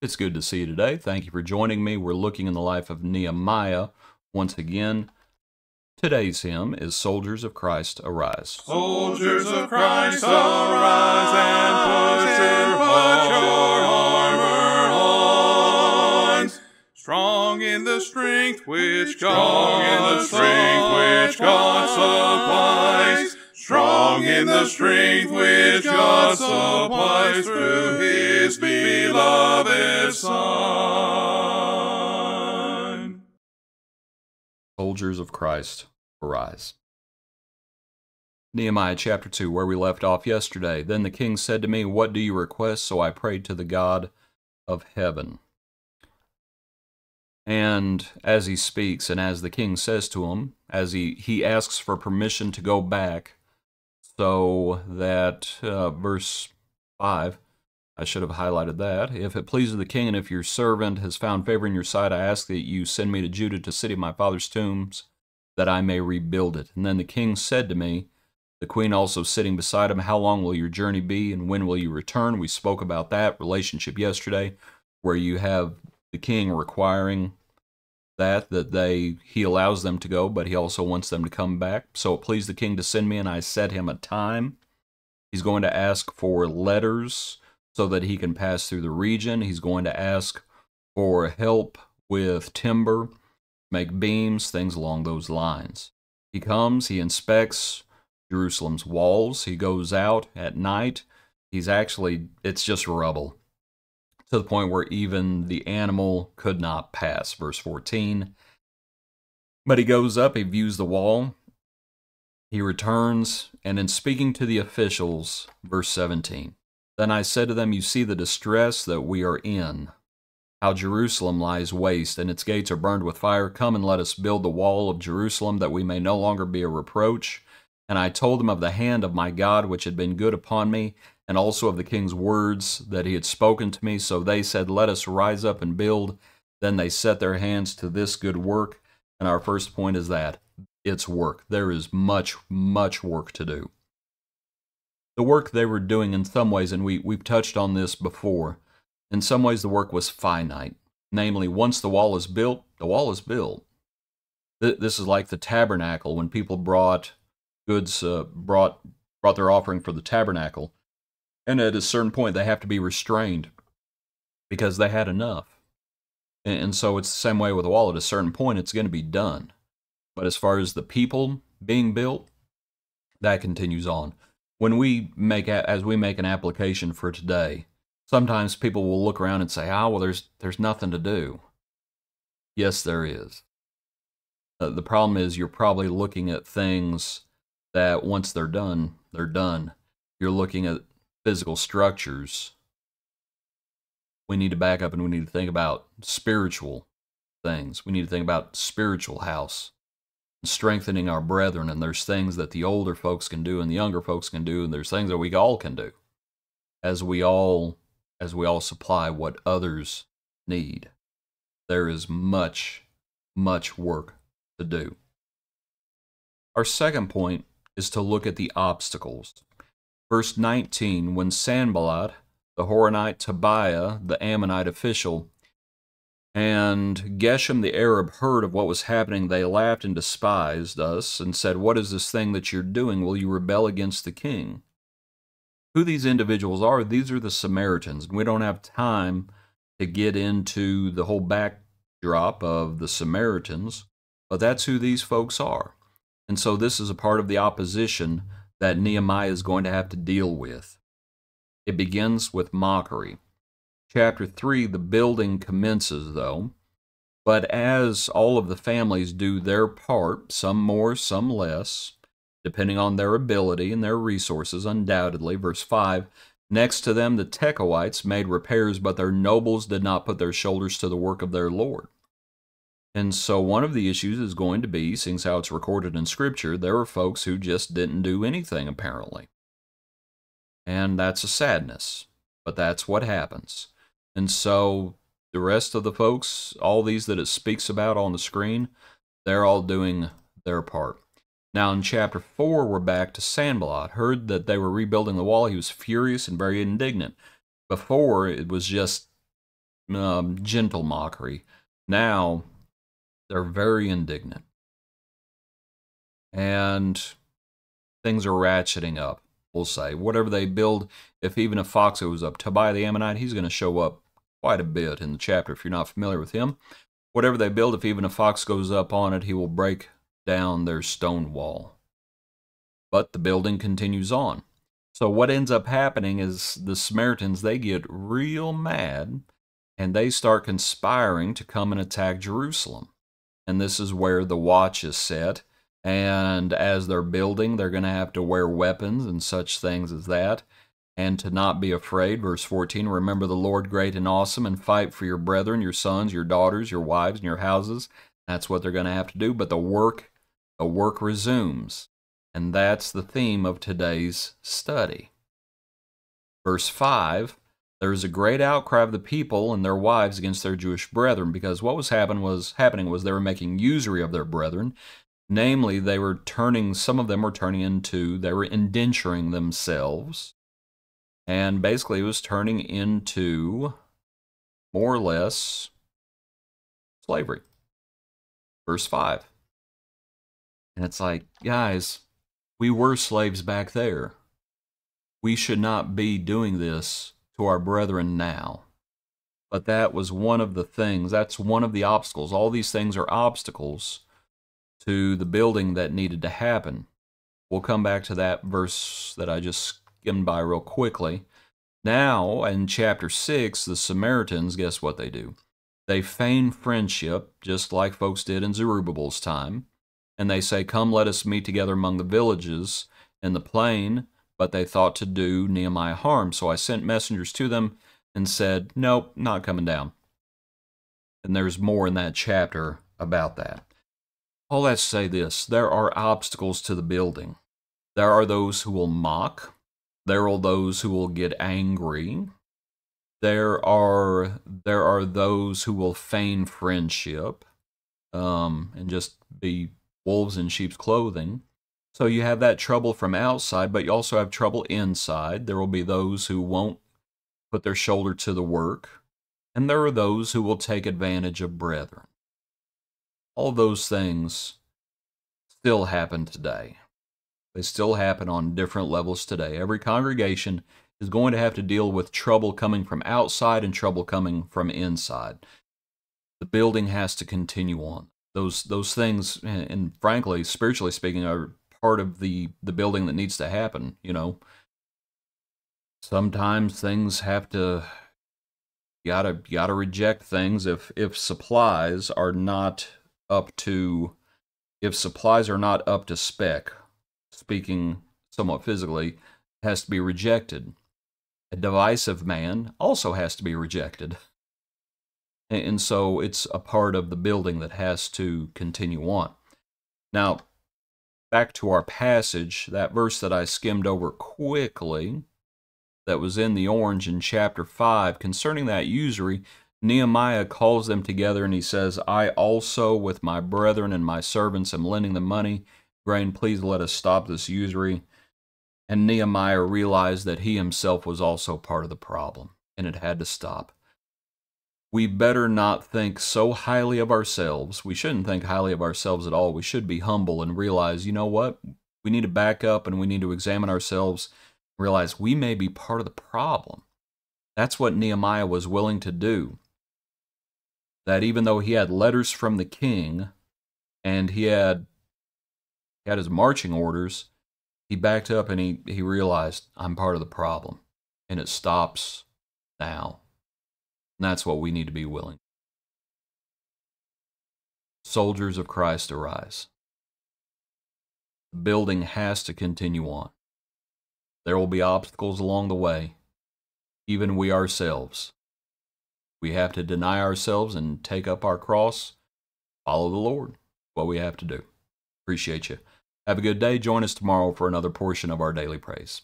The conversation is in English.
It's good to see you today. Thank you for joining me. We're looking in the life of Nehemiah once again. Today's hymn is Soldiers of Christ Arise. Soldiers of Christ, arise and put your armor on. Strong in the strength which God supplies. Strong in the strength which God supplies through His beloved Son. Soldiers of Christ Arise. Nehemiah chapter 2, where we left off yesterday. Then the king said to me, "What do you request?" So I prayed to the God of heaven. And as he speaks, and as the king says to him, as he asks for permission to go back, so that, verse 5, I should have highlighted that. "If it pleases the king, and if your servant has found favor in your sight, I ask that you send me to Judah, to the city of my father's tombs, that I may rebuild it." And then the king said to me, the queen also sitting beside him, "How long will your journey be, and when will you return?" We spoke about that relationship yesterday, where you have the king requiring that he allows them to go, but he also wants them to come back. "So it pleased the king to send me, and I set him a time." He's going to ask for letters so that he can pass through the region. He's going to ask for help with timber, make beams, things along those lines. He comes, he inspects Jerusalem's walls. He goes out at night. It's just rubble, to the point where even the animal could not pass. Verse 14. But he goes up, he views the wall, he returns, and in speaking to the officials, verse 17, "Then I said to them, you see the distress that we are in, how Jerusalem lies waste, and its gates are burned with fire. Come and let us build the wall of Jerusalem, that we may no longer be a reproach. And I told them of the hand of my God, which had been good upon me, and also of the king's words that he had spoken to me. So they said, let us rise up and build. Then they set their hands to this good work." And our first point is that it's work. There is much, much work to do. The work they were doing in some ways, and we've touched on this before, in some ways the work was finite. Namely, once the wall is built, the wall is built. This is like the tabernacle, when people brought goods, brought their offering for the tabernacle, and at a certain point they have to be restrained because they had enough. And so it's the same way with the wall. At a certain point it's going to be done. But as far as the people being built, that continues on. When as we make an application for today, sometimes people will look around and say, well, there's nothing to do. Yes, there is. The problem is you're probably looking at things that once they're done, they're done. You're looking at physical structures. We need to back up and we need to think about spiritual things. We need to think about spiritual house, strengthening our brethren, and there's things that the older folks can do and the younger folks can do, and there's things that we all can do as we all supply what others need. There is much, much work to do. Our second point is to look at the obstacles. Verse 19, when Sanballat, the Horonite, Tobiah, the Ammonite official, and Geshem the Arab heard of what was happening, they laughed and despised us and said, "What is this thing that you're doing? Will you rebel against the king?" Who these individuals are, these are the Samaritans. We don't have time to get into the whole backdrop of the Samaritans, but that's who these folks are. And so this is a part of the opposition that Nehemiah is going to have to deal with. It begins with mockery. Chapter 3, the building commences, though, but as all of the families do their part, some more, some less, depending on their ability and their resources, undoubtedly. Verse 5, next to them the Tekoites made repairs, but their nobles did not put their shoulders to the work of their Lord. And so one of the issues is going to be, seeing how it's recorded in Scripture, there are folks who just didn't do anything, apparently. And that's a sadness, but that's what happens. And so the rest of the folks, all these that it speaks about on the screen, they're all doing their part. Now in chapter 4, we're back to Sanballat. Heard that they were rebuilding the wall. He was furious and very indignant. Before, it was just gentle mockery. Now they're very indignant. And things are ratcheting up, we'll say. Whatever they build, even if fox goes up, Tobiah the Ammonite, he's going to show up quite a bit in the chapter if you're not familiar with him. Whatever they build, if even a fox goes up on it, he will break down their stone wall. But the building continues on. So what ends up happening is the Samaritans, they get real mad, and they start conspiring to come and attack Jerusalem. And this is where the watch is set. And as they're building, they're going to have to wear weapons and such things as that. And to not be afraid, verse 14, remember the Lord great and awesome, and fight for your brethren, your sons, your daughters, your wives, and your houses. That's what they're going to have to do. But the work resumes. And that's the theme of today's study. Verse 5, there is a great outcry of the people and their wives against their Jewish brethren, because what was happening was they were making usury of their brethren. Namely, they were some of them were they were indenturing themselves. And basically it was turning into, more or less, slavery. Verse 5. And it's like, guys, we were slaves back there. We should not be doing this to our brethren now. But that was one of the things, that's one of the obstacles. All these things are obstacles to the building that needed to happen. We'll come back to that verse that I just skimmed by real quickly. Now, in chapter 6, the Samaritans, guess what they do? They feign friendship, just like folks did in Zerubbabel's time. And they say, come, let us meet together among the villages in the plain. But they thought to do Nehemiah harm. So I sent messengers to them and said, nope, not coming down. And there's more in that chapter about that. All that to say this, there are obstacles to the building. There are those who will mock. There are those who will get angry. There are those who will feign friendship and just be wolves in sheep's clothing. So you have that trouble from outside, but you also have trouble inside. There will be those who won't put their shoulder to the work, and there are those who will take advantage of brethren. All those things still happen today. They still happen on different levels today. Every congregation is going to have to deal with trouble coming from outside and trouble coming from inside. The building has to continue on. Those things, and frankly, spiritually speaking, are part of the building that needs to happen. You know, sometimes things have to, you gotta reject things if supplies are not up to spec. Speaking somewhat physically, it has to be rejected. A divisive man also has to be rejected. And so it's a part of the building that has to continue on. Now, back to our passage, that verse that I skimmed over quickly, that was in the orange in chapter 5, concerning that usury, Nehemiah calls them together and he says, I also with my brethren and my servants am lending them money. Grain, please let us stop this usury. And Nehemiah realized that he himself was also part of the problem, and it had to stop. We better not think so highly of ourselves. We shouldn't think highly of ourselves at all. We should be humble and realize, you know what? We need to back up and we need to examine ourselves, realize we may be part of the problem. That's what Nehemiah was willing to do. That even though he had letters from the king and he had his marching orders, he backed up and he realized, I'm part of the problem. And it stops now. And that's what we need to be willing. Soldiers of Christ, arise. The building has to continue on. There will be obstacles along the way. Even we ourselves. We have to deny ourselves and take up our cross. Follow the Lord. What we have to do. Appreciate you. Have a good day. Join us tomorrow for another portion of our daily praise.